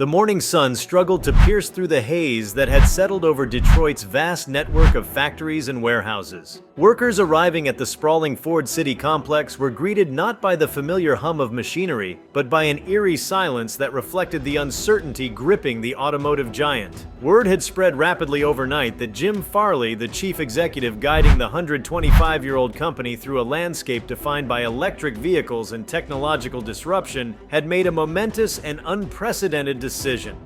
The morning sun struggled to pierce through the haze that had settled over Detroit's vast network of factories and warehouses. Workers arriving at the sprawling Ford City complex were greeted not by the familiar hum of machinery, but by an eerie silence that reflected the uncertainty gripping the automotive giant. Word had spread rapidly overnight that Jim Farley, the chief executive guiding the 125-year-old company through a landscape defined by electric vehicles and technological disruption, had made a momentous and unprecedented decision.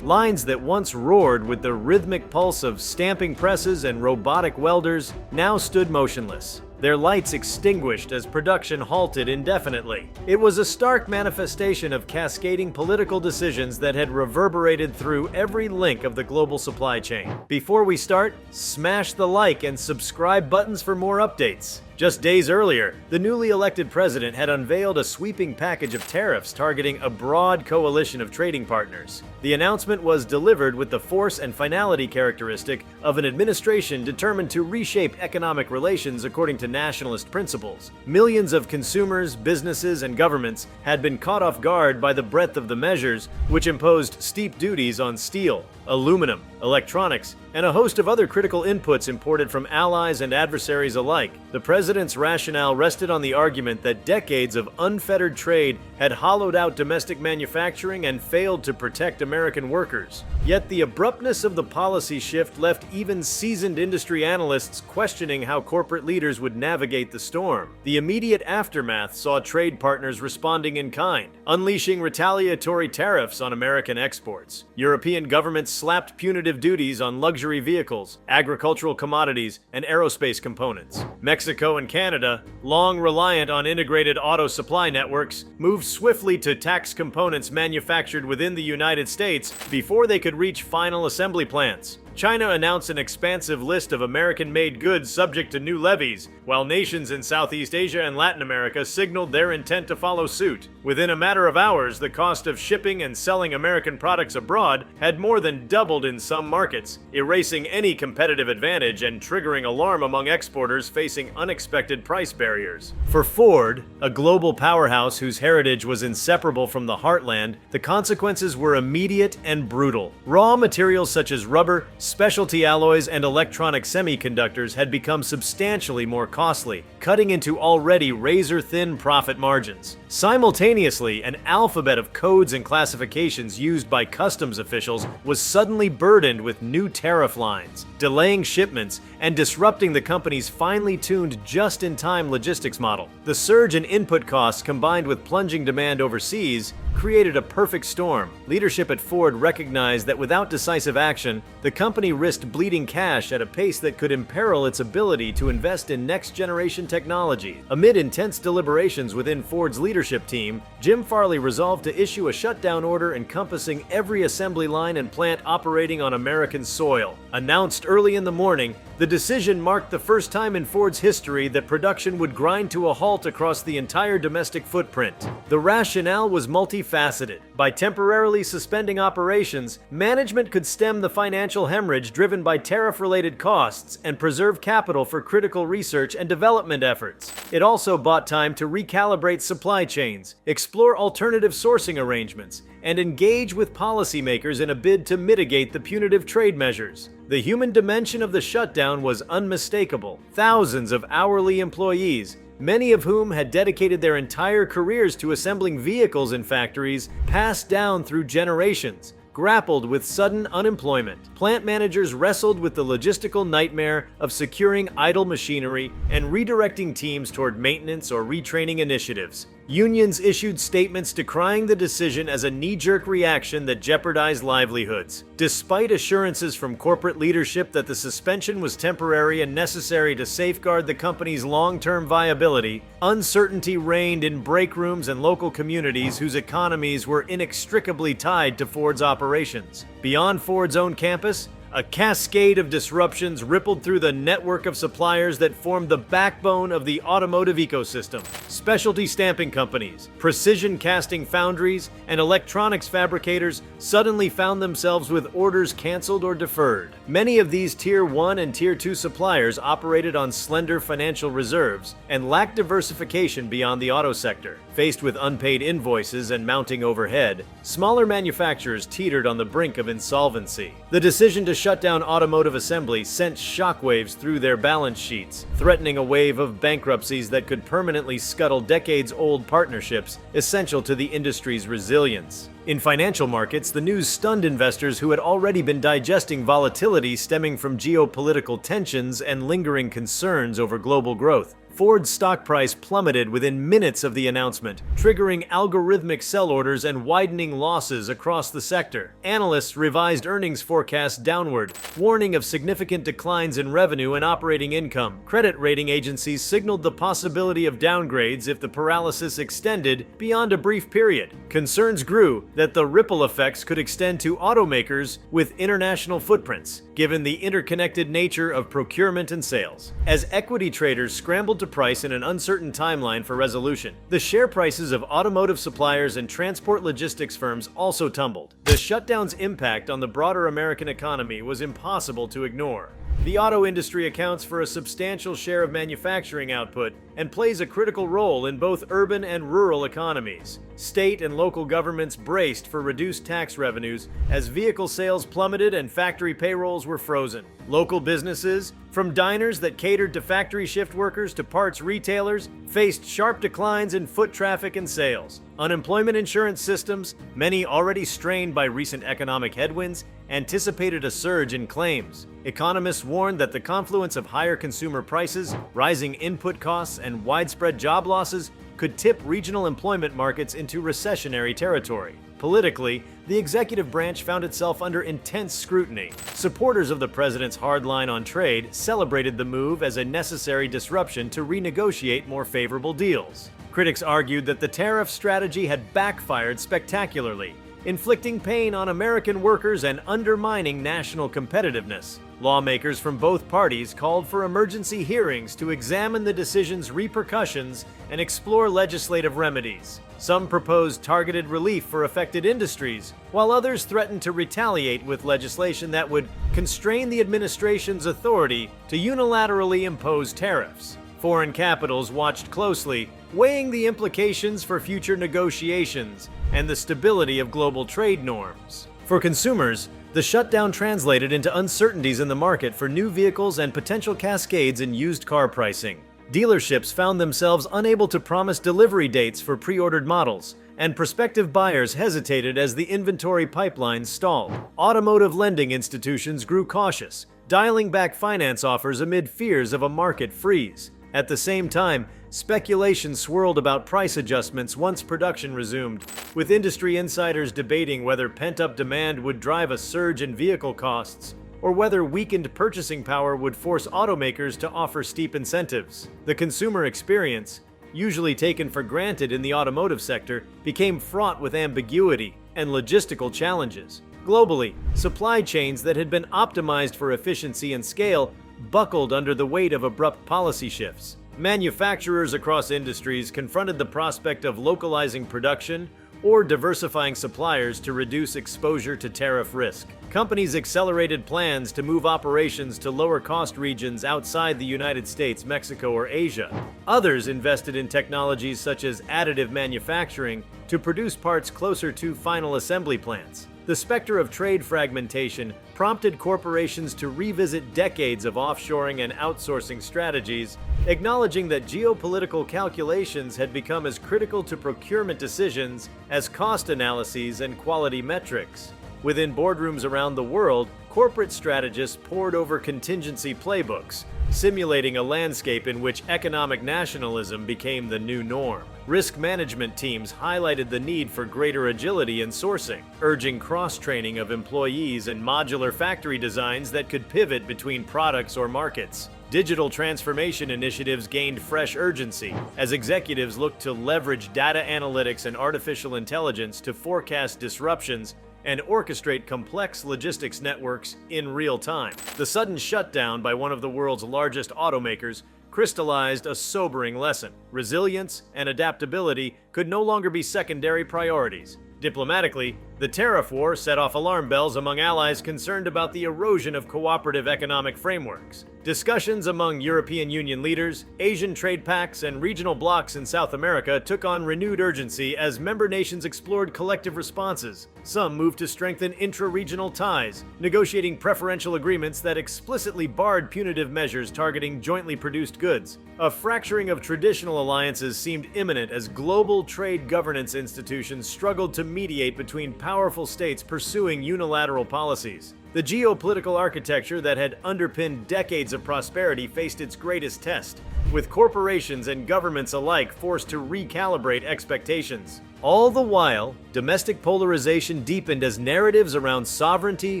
Lines that once roared with the rhythmic pulse of stamping presses and robotic welders now stood motionless, their lights extinguished as production halted indefinitely. It was a stark manifestation of cascading political decisions that had reverberated through every link of the global supply chain. Before we start, smash the like and subscribe buttons for more updates. Just days earlier, the newly elected president had unveiled a sweeping package of tariffs targeting a broad coalition of trading partners. The announcement was delivered with the force and finality characteristic of an administration determined to reshape economic relations according to nationalist principles. Millions of consumers, businesses, and governments had been caught off guard by the breadth of the measures, which imposed steep duties on steel, aluminum, electronics, and a host of other critical inputs imported from allies and adversaries alike. The president's rationale rested on the argument that decades of unfettered trade had hollowed out domestic manufacturing and failed to protect American workers. Yet the abruptness of the policy shift left even seasoned industry analysts questioning how corporate leaders would navigate the storm. The immediate aftermath saw trade partners responding in kind, unleashing retaliatory tariffs on American exports. European governments slapped punitive duties on luxury vehicles, agricultural commodities, and aerospace components. Mexico and Canada, long reliant on integrated auto supply networks, moved swiftly to tax components manufactured within the United States before they could reach final assembly plants. China announced an expansive list of American-made goods subject to new levies, while nations in Southeast Asia and Latin America signaled their intent to follow suit. Within a matter of hours, the cost of shipping and selling American products abroad had more than doubled in some markets, erasing any competitive advantage and triggering alarm among exporters facing unexpected price barriers. For Ford, a global powerhouse whose heritage was inseparable from the heartland, the consequences were immediate and brutal. Raw materials such as rubber, specialty alloys, and electronic semiconductors had become substantially more costly, cutting into already razor-thin profit margins. Simultaneously, an alphabet of codes and classifications used by customs officials was suddenly burdened with new tariff lines, delaying shipments and disrupting the company's finely tuned just-in-time logistics model. The surge in input costs combined with plunging demand overseas created a perfect storm. Leadership at Ford recognized that without decisive action, the company risked bleeding cash at a pace that could imperil its ability to invest in next-generation technology. Amid intense deliberations within Ford's leadership team, Jim Farley resolved to issue a shutdown order encompassing every assembly line and plant operating on American soil. Announced early in the morning, the decision marked the first time in Ford's history that production would grind to a halt across the entire domestic footprint. The rationale was multifaceted. By temporarily suspending operations, management could stem the financial hemorrhage driven by tariff-related costs and preserve capital for critical research and development efforts. It also bought time to recalibrate supply chains, explore alternative sourcing arrangements, and engage with policymakers in a bid to mitigate the punitive trade measures. The human dimension of the shutdown was unmistakable. Thousands of hourly employees, many of whom had dedicated their entire careers to assembling vehicles in factories, passed down through generations, grappled with sudden unemployment. Plant managers wrestled with the logistical nightmare of securing idle machinery and redirecting teams toward maintenance or retraining initiatives. Unions issued statements decrying the decision as a knee-jerk reaction that jeopardized livelihoods. Despite assurances from corporate leadership that the suspension was temporary and necessary to safeguard the company's long-term viability, uncertainty reigned in break rooms and local communities whose economies were inextricably tied to Ford's operations. Beyond Ford's own campus, a cascade of disruptions rippled through the network of suppliers that formed the backbone of the automotive ecosystem. Specialty stamping companies, precision casting foundries, and electronics fabricators suddenly found themselves with orders canceled or deferred. Many of these Tier 1 and Tier 2 suppliers operated on slender financial reserves and lacked diversification beyond the auto sector. Faced with unpaid invoices and mounting overhead, smaller manufacturers teetered on the brink of insolvency. The decision to shut down automotive assembly sent shockwaves through their balance sheets, threatening a wave of bankruptcies that could permanently scuttle decades-old partnerships essential to the industry's resilience. In financial markets, the news stunned investors who had already been digesting volatility stemming from geopolitical tensions and lingering concerns over global growth. Ford's stock price plummeted within minutes of the announcement, triggering algorithmic sell orders and widening losses across the sector. Analysts revised earnings forecasts downward, warning of significant declines in revenue and operating income. Credit rating agencies signaled the possibility of downgrades if the paralysis extended beyond a brief period. Concerns grew that the ripple effects could extend to automakers with international footprints, given the interconnected nature of procurement and sales. As equity traders scrambled to price in an uncertain timeline for resolution, the share prices of automotive suppliers and transport logistics firms also tumbled. The shutdown's impact on the broader American economy was impossible to ignore. The auto industry accounts for a substantial share of manufacturing output and plays a critical role in both urban and rural economies. State and local governments braced for reduced tax revenues as vehicle sales plummeted and factory payrolls were frozen. Local businesses, from diners that catered to factory shift workers to parts retailers, faced sharp declines in foot traffic and sales. Unemployment insurance systems, many already strained by recent economic headwinds, anticipated a surge in claims. Economists warned that the confluence of higher consumer prices, rising input costs, and widespread job losses could tip regional employment markets into recessionary territory. Politically, the executive branch found itself under intense scrutiny. Supporters of the president's hard line on trade celebrated the move as a necessary disruption to renegotiate more favorable deals. Critics argued that the tariff strategy had backfired spectacularly, inflicting pain on American workers and undermining national competitiveness. Lawmakers from both parties called for emergency hearings to examine the decision's repercussions and explore legislative remedies. Some proposed targeted relief for affected industries, while others threatened to retaliate with legislation that would constrain the administration's authority to unilaterally impose tariffs. Foreign capitals watched closely, weighing the implications for future negotiations and the stability of global trade norms. For consumers, the shutdown translated into uncertainties in the market for new vehicles and potential cascades in used car pricing. Dealerships found themselves unable to promise delivery dates for pre-ordered models, and prospective buyers hesitated as the inventory pipeline stalled. Automotive lending institutions grew cautious, dialing back finance offers amid fears of a market freeze. At the same time, speculation swirled about price adjustments once production resumed, with industry insiders debating whether pent-up demand would drive a surge in vehicle costs or whether weakened purchasing power would force automakers to offer steep incentives. The consumer experience, usually taken for granted in the automotive sector, became fraught with ambiguity and logistical challenges. Globally, supply chains that had been optimized for efficiency and scale buckled under the weight of abrupt policy shifts. Manufacturers across industries confronted the prospect of localizing production or diversifying suppliers to reduce exposure to tariff risk. Companies accelerated plans to move operations to lower-cost regions outside the United States, Mexico, or Asia. Others invested in technologies such as additive manufacturing to produce parts closer to final assembly plants. The specter of trade fragmentation prompted corporations to revisit decades of offshoring and outsourcing strategies, acknowledging that geopolitical calculations had become as critical to procurement decisions as cost analyses and quality metrics. Within boardrooms around the world, corporate strategists pored over contingency playbooks, simulating a landscape in which economic nationalism became the new norm. Risk management teams highlighted the need for greater agility in sourcing, urging cross-training of employees and modular factory designs that could pivot between products or markets. Digital transformation initiatives gained fresh urgency as executives looked to leverage data analytics and artificial intelligence to forecast disruptions and orchestrate complex logistics networks in real time. The sudden shutdown by one of the world's largest automakers crystallized a sobering lesson. Resilience and adaptability could no longer be secondary priorities. Diplomatically, The tariff war set off alarm bells among allies concerned about the erosion of cooperative economic frameworks. Discussions among European Union leaders, Asian trade pacts, and regional blocs in South America took on renewed urgency as member nations explored collective responses. Some moved to strengthen intra-regional ties, negotiating preferential agreements that explicitly barred punitive measures targeting jointly produced goods. A fracturing of traditional alliances seemed imminent as global trade governance institutions struggled to mediate between powerful states pursuing unilateral policies. The geopolitical architecture that had underpinned decades of prosperity faced its greatest test, with corporations and governments alike forced to recalibrate expectations. All the while, domestic polarization deepened as narratives around sovereignty,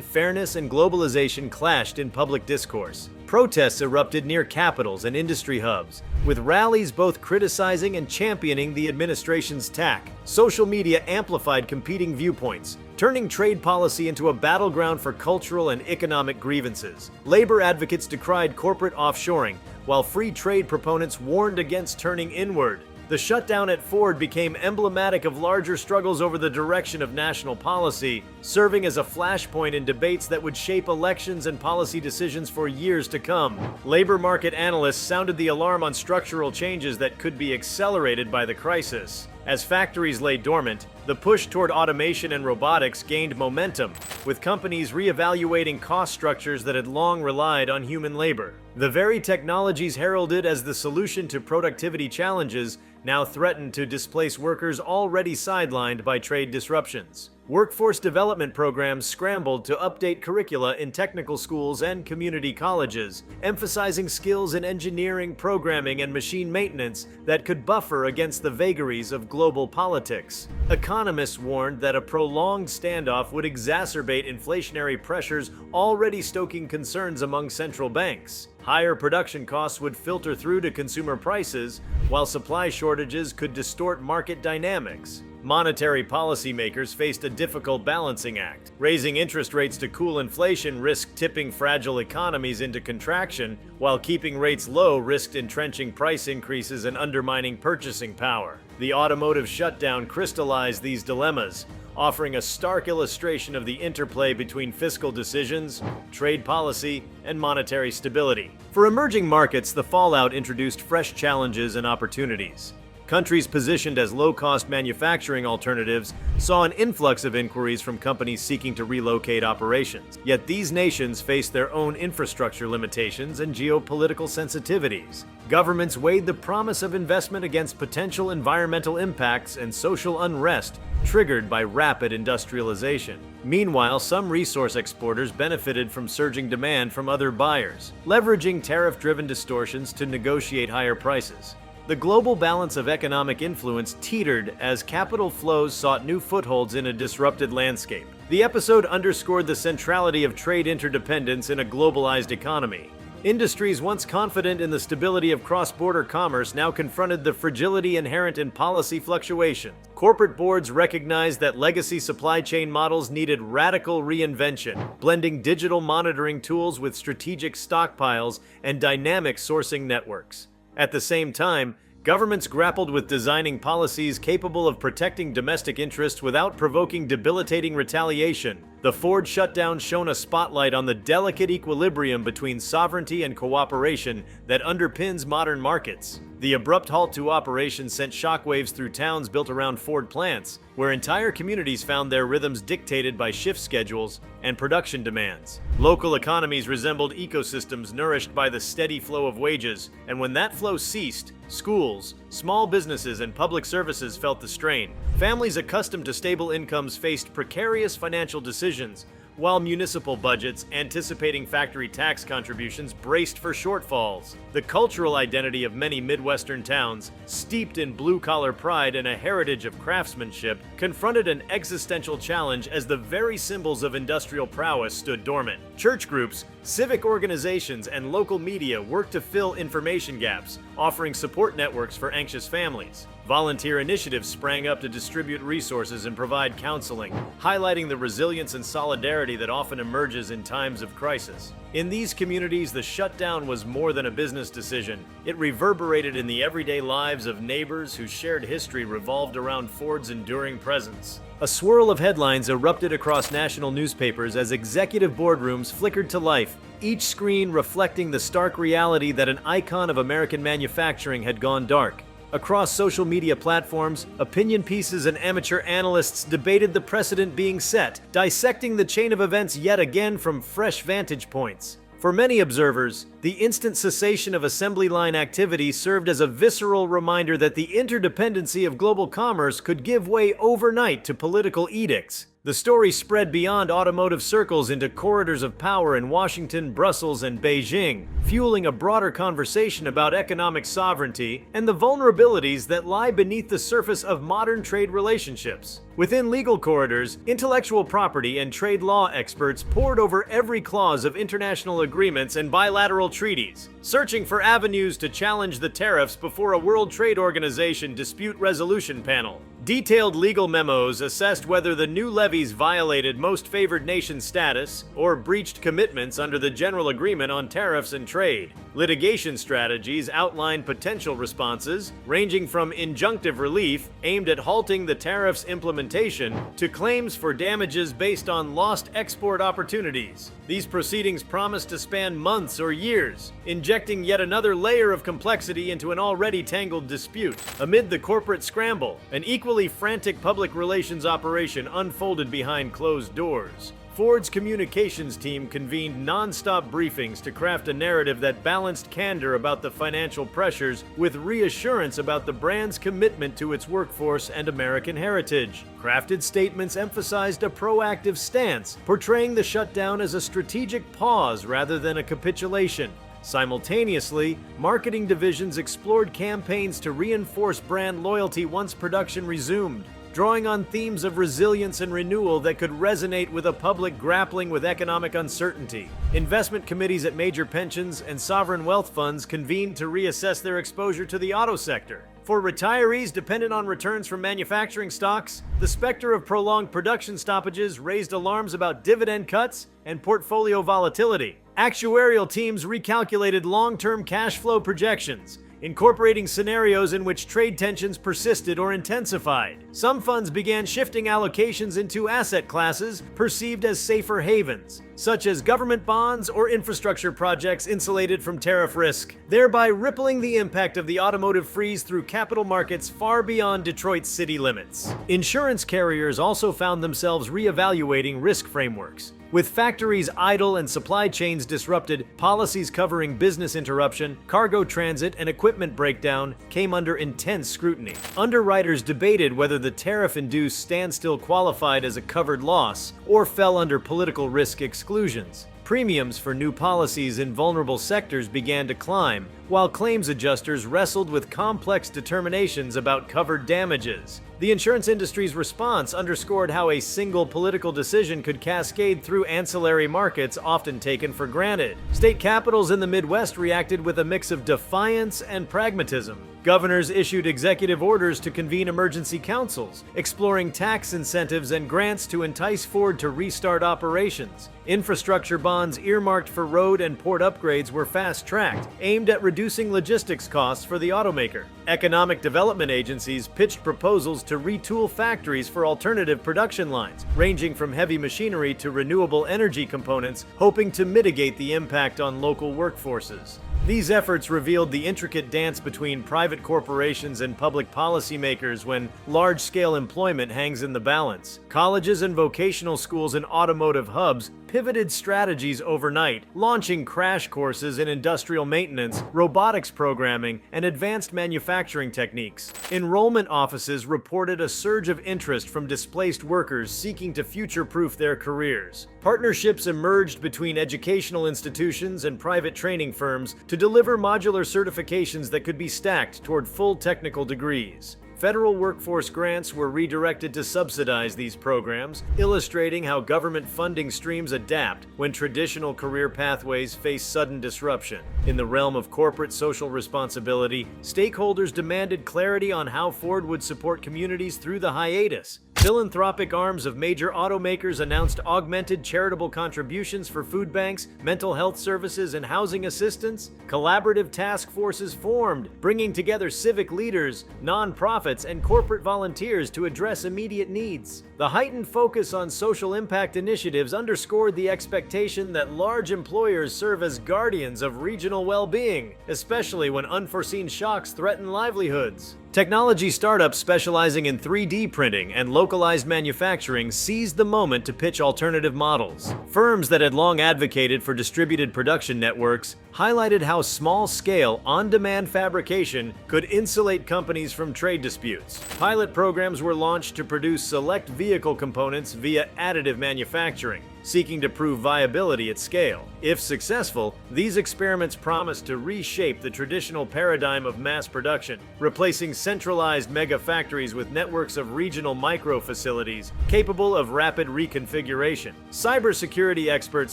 fairness, and globalization clashed in public discourse. Protests erupted near capitals and industry hubs, with rallies both criticizing and championing the administration's tack. Social media amplified competing viewpoints, turning trade policy into a battleground for cultural and economic grievances. Labor advocates decried corporate offshoring, while free trade proponents warned against turning inward. The shutdown at Ford became emblematic of larger struggles over the direction of national policy, serving as a flashpoint in debates that would shape elections and policy decisions for years to come. Labor market analysts sounded the alarm on structural changes that could be accelerated by the crisis. As factories lay dormant, the push toward automation and robotics gained momentum, with companies reevaluating cost structures that had long relied on human labor. The very technologies heralded as the solution to productivity challenges now threatened to displace workers already sidelined by trade disruptions. Workforce development programs scrambled to update curricula in technical schools and community colleges, emphasizing skills in engineering, programming, and machine maintenance that could buffer against the vagaries of global politics. Economists warned that a prolonged standoff would exacerbate inflationary pressures already stoking concerns among central banks. Higher production costs would filter through to consumer prices, while supply shortages could distort market dynamics. Monetary policymakers faced a difficult balancing act. Raising interest rates to cool inflation risked tipping fragile economies into contraction, while keeping rates low risked entrenching price increases and undermining purchasing power. The automotive shutdown crystallized these dilemmas, offering a stark illustration of the interplay between fiscal decisions, trade policy, and monetary stability. For emerging markets, the fallout introduced fresh challenges and opportunities. Countries positioned as low-cost manufacturing alternatives saw an influx of inquiries from companies seeking to relocate operations. Yet these nations faced their own infrastructure limitations and geopolitical sensitivities. Governments weighed the promise of investment against potential environmental impacts and social unrest triggered by rapid industrialization. Meanwhile, some resource exporters benefited from surging demand from other buyers, leveraging tariff-driven distortions to negotiate higher prices. The global balance of economic influence teetered as capital flows sought new footholds in a disrupted landscape. The episode underscored the centrality of trade interdependence in a globalized economy. Industries once confident in the stability of cross-border commerce now confronted the fragility inherent in policy fluctuation. Corporate boards recognized that legacy supply chain models needed radical reinvention, blending digital monitoring tools with strategic stockpiles and dynamic sourcing networks. At the same time, governments grappled with designing policies capable of protecting domestic interests without provoking debilitating retaliation. The Ford shutdown shone a spotlight on the delicate equilibrium between sovereignty and cooperation that underpins modern markets. The abrupt halt to operations sent shockwaves through towns built around Ford plants, where entire communities found their rhythms dictated by shift schedules and production demands. Local economies resembled ecosystems nourished by the steady flow of wages, and when that flow ceased, schools, small businesses, and public services felt the strain. Families accustomed to stable incomes faced precarious financial decisions, while municipal budgets, anticipating factory tax contributions, braced for shortfalls. The cultural identity of many Midwestern towns, steeped in blue-collar pride and a heritage of craftsmanship, confronted an existential challenge as the very symbols of industrial prowess stood dormant. Church groups, civic organizations, and local media worked to fill information gaps, offering support networks for anxious families. Volunteer initiatives sprang up to distribute resources and provide counseling, highlighting the resilience and solidarity that often emerges in times of crisis. In these communities, the shutdown was more than a business decision. It reverberated in the everyday lives of neighbors whose shared history revolved around Ford's enduring presence. A swirl of headlines erupted across national newspapers as executive boardrooms flickered to life, each screen reflecting the stark reality that an icon of American manufacturing had gone dark. Across social media platforms, opinion pieces and amateur analysts debated the precedent being set, dissecting the chain of events yet again from fresh vantage points. For many observers, the instant cessation of assembly line activity served as a visceral reminder that the interdependency of global commerce could give way overnight to political edicts. The story spread beyond automotive circles into corridors of power in Washington, Brussels, and Beijing, fueling a broader conversation about economic sovereignty and the vulnerabilities that lie beneath the surface of modern trade relationships. Within legal corridors, intellectual property and trade law experts pored over every clause of international agreements and bilateral treaties, searching for avenues to challenge the tariffs before a World Trade Organization dispute resolution panel. Detailed legal memos assessed whether the new levies violated most favored nation status or breached commitments under the General Agreement on Tariffs and Trade. Litigation strategies outlined potential responses, ranging from injunctive relief aimed at halting the tariffs' implementation to claims for damages based on lost export opportunities. These proceedings promised to span months or years, injecting yet another layer of complexity into an already tangled dispute. Amid the corporate scramble, an equally frantic public relations operation unfolded behind closed doors. Ford's communications team convened non-stop briefings to craft a narrative that balanced candor about the financial pressures with reassurance about the brand's commitment to its workforce and American heritage. Crafted statements emphasized a proactive stance, portraying the shutdown as a strategic pause rather than a capitulation. Simultaneously, marketing divisions explored campaigns to reinforce brand loyalty once production resumed, drawing on themes of resilience and renewal that could resonate with a public grappling with economic uncertainty. Investment committees at major pensions and sovereign wealth funds convened to reassess their exposure to the auto sector. For retirees dependent on returns from manufacturing stocks, the specter of prolonged production stoppages raised alarms about dividend cuts and portfolio volatility. Actuarial teams recalculated long-term cash flow projections, incorporating scenarios in which trade tensions persisted or intensified. Some funds began shifting allocations into asset classes perceived as safer havens, such as government bonds or infrastructure projects insulated from tariff risk, thereby rippling the impact of the automotive freeze through capital markets far beyond Detroit's city limits. Insurance carriers also found themselves reevaluating risk frameworks. With factories idle and supply chains disrupted, policies covering business interruption, cargo transit, and equipment breakdown came under intense scrutiny. Underwriters debated whether the tariff-induced standstill qualified as a covered loss or fell under political risk exclusions. Premiums for new policies in vulnerable sectors began to climb, while claims adjusters wrestled with complex determinations about covered damages. The insurance industry's response underscored how a single political decision could cascade through ancillary markets often taken for granted. State capitals in the Midwest reacted with a mix of defiance and pragmatism. Governors issued executive orders to convene emergency councils, exploring tax incentives and grants to entice Ford to restart operations. Infrastructure bonds earmarked for road and port upgrades were fast-tracked, aimed at reducing logistics costs for the automaker. Economic development agencies pitched proposals to retool factories for alternative production lines, ranging from heavy machinery to renewable energy components, hoping to mitigate the impact on local workforces. These efforts revealed the intricate dance between private corporations and public policymakers when large-scale employment hangs in the balance. Colleges and vocational schools and automotive hubs pivoted strategies overnight, launching crash courses in industrial maintenance, robotics programming, and advanced manufacturing techniques. Enrollment offices reported a surge of interest from displaced workers seeking to future-proof their careers. Partnerships emerged between educational institutions and private training firms to deliver modular certifications that could be stacked toward full technical degrees. Federal workforce grants were redirected to subsidize these programs, illustrating how government funding streams adapt when traditional career pathways face sudden disruption. In the realm of corporate social responsibility, stakeholders demanded clarity on how Ford would support communities through the hiatus. Philanthropic arms of major automakers announced augmented charitable contributions for food banks, mental health services, and housing assistance. Collaborative task forces formed, bringing together civic leaders, nonprofits, and corporate volunteers to address immediate needs. The heightened focus on social impact initiatives underscored the expectation that large employers serve as guardians of regional well-being, especially when unforeseen shocks threaten livelihoods. Technology startups specializing in 3D printing and localized manufacturing seized the moment to pitch alternative models. Firms that had long advocated for distributed production networks highlighted how small-scale, on-demand fabrication could insulate companies from trade disputes. Pilot programs were launched to produce select vehicle components via additive manufacturing, seeking to prove viability at scale. If successful, these experiments promise to reshape the traditional paradigm of mass production, replacing centralized mega-factories with networks of regional micro-facilities capable of rapid reconfiguration. Cybersecurity experts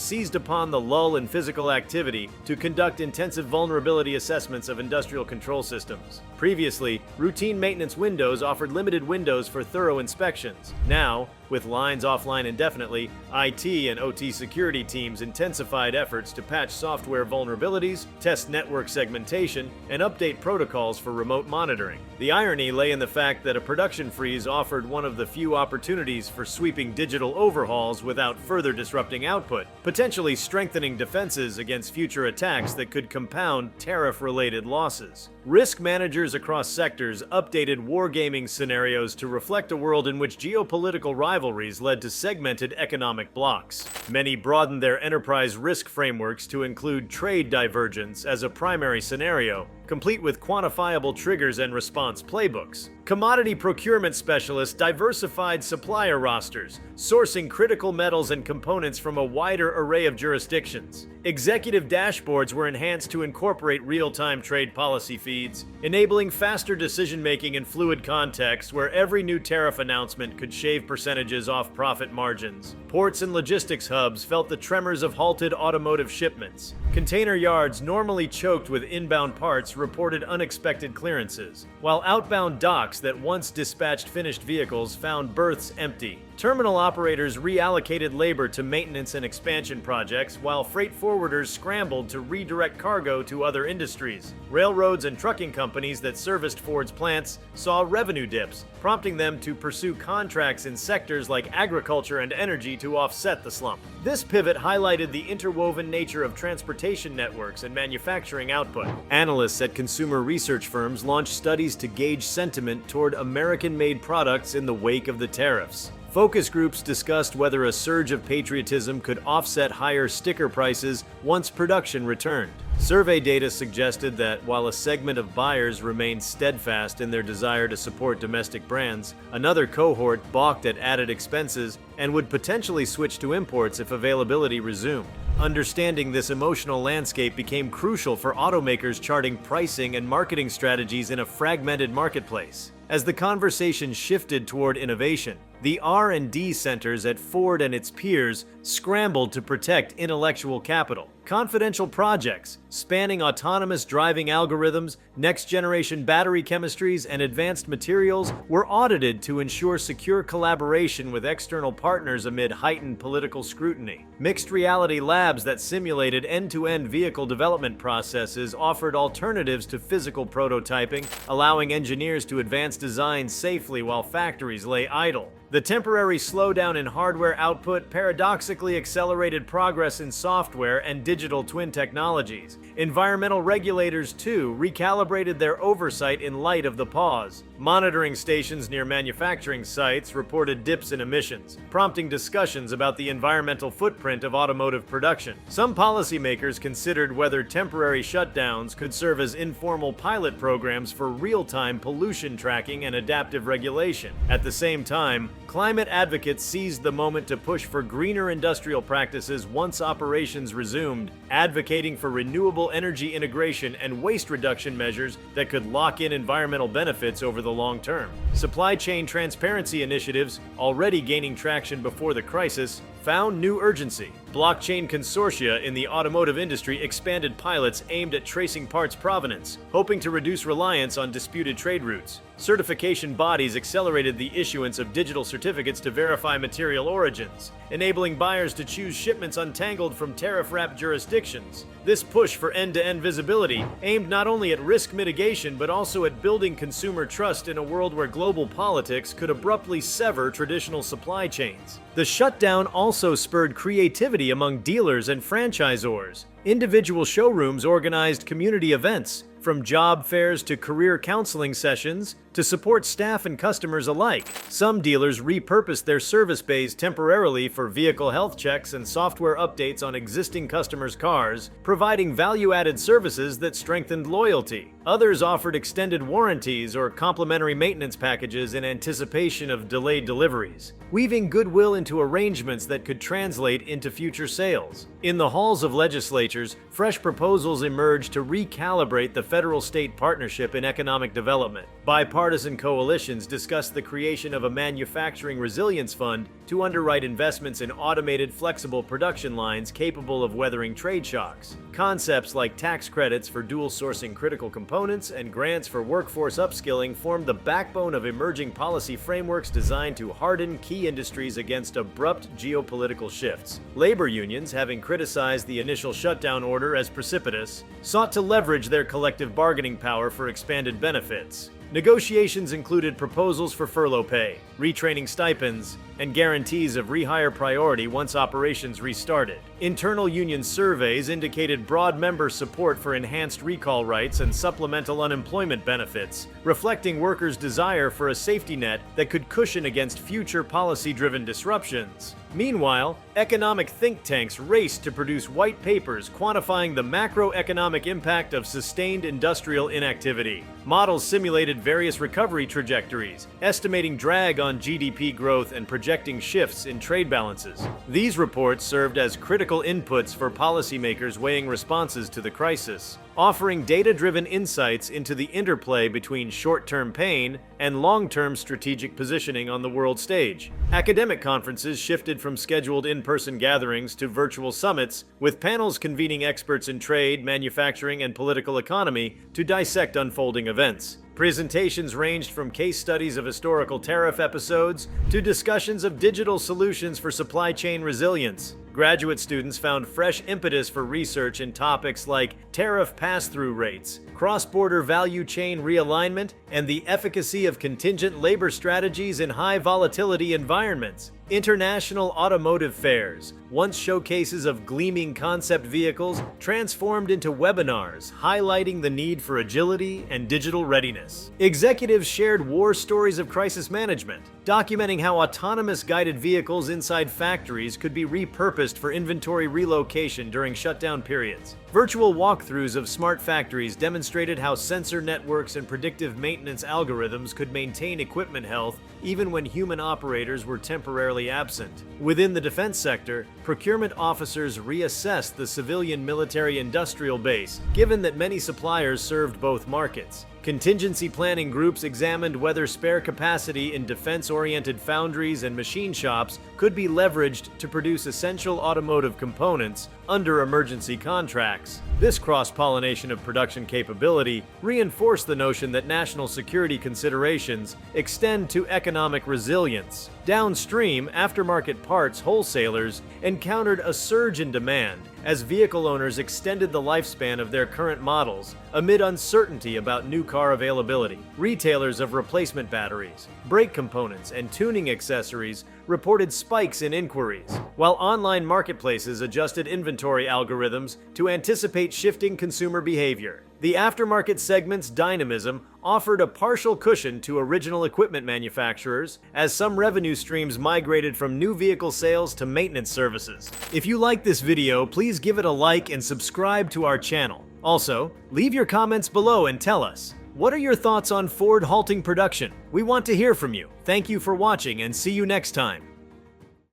seized upon the lull in physical activity to conduct intensive vulnerability assessments of industrial control systems. Previously, routine maintenance windows offered limited windows for thorough inspections. Now, with lines offline indefinitely, IT and OT security teams intensified efforts to patch software vulnerabilities, test network segmentation, and update protocols for remote monitoring. The irony lay in the fact that a production freeze offered one of the few opportunities for sweeping digital overhauls without further disrupting output, potentially strengthening defenses against future attacks that could compound tariff-related losses. Risk managers across sectors updated wargaming scenarios to reflect a world in which geopolitical rivalries led to segmented economic blocks. Many broadened their enterprise risk frameworks to include trade divergence as a primary scenario, complete with quantifiable triggers and response playbooks. Commodity procurement specialists diversified supplier rosters, sourcing critical metals and components from a wider array of jurisdictions. Executive dashboards were enhanced to incorporate real-time trade policy feeds, enabling faster decision-making in fluid contexts where every new tariff announcement could shave percentages off profit margins. Ports and logistics hubs felt the tremors of halted automotive shipments. Container yards normally choked with inbound parts reported unexpected clearances, while outbound docks that once dispatched finished vehicles found berths empty. Terminal operators reallocated labor to maintenance and expansion projects, while freight forwarders scrambled to redirect cargo to other industries. Railroads and trucking companies that serviced Ford's plants saw revenue dips, prompting them to pursue contracts in sectors like agriculture and energy to offset the slump. This pivot highlighted the interwoven nature of transportation networks and manufacturing output. Analysts at consumer research firms launched studies to gauge sentiment toward American-made products in the wake of the tariffs. Focus groups discussed whether a surge of patriotism could offset higher sticker prices once production returned. Survey data suggested that while a segment of buyers remained steadfast in their desire to support domestic brands, another cohort balked at added expenses and would potentially switch to imports if availability resumed. Understanding this emotional landscape became crucial for automakers charting pricing and marketing strategies in a fragmented marketplace. As the conversation shifted toward innovation, the R&D centers at Ford and its peers scrambled to protect intellectual capital. Confidential projects, spanning autonomous driving algorithms, next-generation battery chemistries, and advanced materials, were audited to ensure secure collaboration with external partners amid heightened political scrutiny. Mixed reality labs that simulated end-to-end vehicle development processes offered alternatives to physical prototyping, allowing engineers to advance design safely while factories lay idle. The temporary slowdown in hardware output paradoxically accelerated progress in software and digital twin technologies. Environmental regulators, too, recalibrated their oversight in light of the pause. Monitoring stations near manufacturing sites reported dips in emissions, prompting discussions about the environmental footprint of automotive production. Some policymakers considered whether temporary shutdowns could serve as informal pilot programs for real-time pollution tracking and adaptive regulation. At the same time, climate advocates seized the moment to push for greener industrial practices once operations resumed, advocating for renewable energy integration and waste reduction measures that could lock in environmental benefits over the long term. Supply chain transparency initiatives, already gaining traction before the crisis, found new urgency. Blockchain consortia in the automotive industry expanded pilots aimed at tracing parts provenance, hoping to reduce reliance on disputed trade routes. Certification bodies accelerated the issuance of digital certificates to verify material origins, enabling buyers to choose shipments untangled from tariff-wrapped jurisdictions. This push for end-to-end visibility aimed not only at risk mitigation but also at building consumer trust in a world where global politics could abruptly sever traditional supply chains. The shutdown also spurred creativity among dealers and franchisors. Individual showrooms organized community events, from job fairs to career counseling sessions, to support staff and customers alike. Some dealers repurposed their service bays temporarily for vehicle health checks and software updates on existing customers' cars, providing value-added services that strengthened loyalty. Others offered extended warranties or complimentary maintenance packages in anticipation of delayed deliveries, weaving goodwill into arrangements that could translate into future sales. In the halls of legislatures, fresh proposals emerged to recalibrate the federal-state partnership in economic development. Bipartisan coalitions discussed the creation of a manufacturing resilience fund to underwrite investments in automated, flexible production lines capable of weathering trade shocks. Concepts like tax credits for dual-sourcing critical components and grants for workforce upskilling formed the backbone of emerging policy frameworks designed to harden key industries against abrupt geopolitical shifts. Labor unions, having criticized the initial shutdown order as precipitous, sought to leverage their collective bargaining power for expanded benefits. Negotiations included proposals for furlough pay, retraining stipends, and guarantees of rehire priority once operations restarted. Internal union surveys indicated broad member support for enhanced recall rights and supplemental unemployment benefits, reflecting workers' desire for a safety net that could cushion against future policy-driven disruptions. Meanwhile, economic think tanks raced to produce white papers quantifying the macroeconomic impact of sustained industrial inactivity. Models simulated various recovery trajectories, estimating drag on GDP growth and projecting shifts in trade balances. These reports served as critical inputs for policymakers weighing responses to the crisis, offering data-driven insights into the interplay between short-term pain and long-term strategic positioning on the world stage. Academic conferences shifted from scheduled in-person gatherings to virtual summits, with panels convening experts in trade, manufacturing, and political economy to dissect unfolding events. Presentations ranged from case studies of historical tariff episodes to discussions of digital solutions for supply chain resilience. Graduate students found fresh impetus for research in topics like tariff pass-through rates, cross-border value chain realignment, and the efficacy of contingent labor strategies in high-volatility environments. International automotive fairs, once showcases of gleaming concept vehicles, transformed into webinars highlighting the need for agility and digital readiness. Executives shared war stories of crisis management, documenting how autonomous guided vehicles inside factories could be repurposed for inventory relocation during shutdown periods. Virtual walkthroughs of smart factories demonstrated how sensor networks and predictive maintenance algorithms could maintain equipment health even when human operators were temporarily absent. Within the defense sector, procurement officers reassessed the civilian military-industrial base, given that many suppliers served both markets. Contingency planning groups examined whether spare capacity in defense-oriented foundries and machine shops could be leveraged to produce essential automotive components under emergency contracts. This cross-pollination of production capability reinforced the notion that national security considerations extend to economic resilience. Downstream, aftermarket parts wholesalers encountered a surge in demand as vehicle owners extended the lifespan of their current models amid uncertainty about new car availability. Retailers of replacement batteries, brake components, and tuning accessories reported spikes in inquiries, while online marketplaces adjusted inventory algorithms to anticipate shifting consumer behavior. The aftermarket segment's dynamism offered a partial cushion to original equipment manufacturers as some revenue streams migrated from new vehicle sales to maintenance services. If you like this video, please give it a like and subscribe to our channel. Also, leave your comments below and tell us, what are your thoughts on Ford halting production? We want to hear from you. Thank you for watching and see you next time.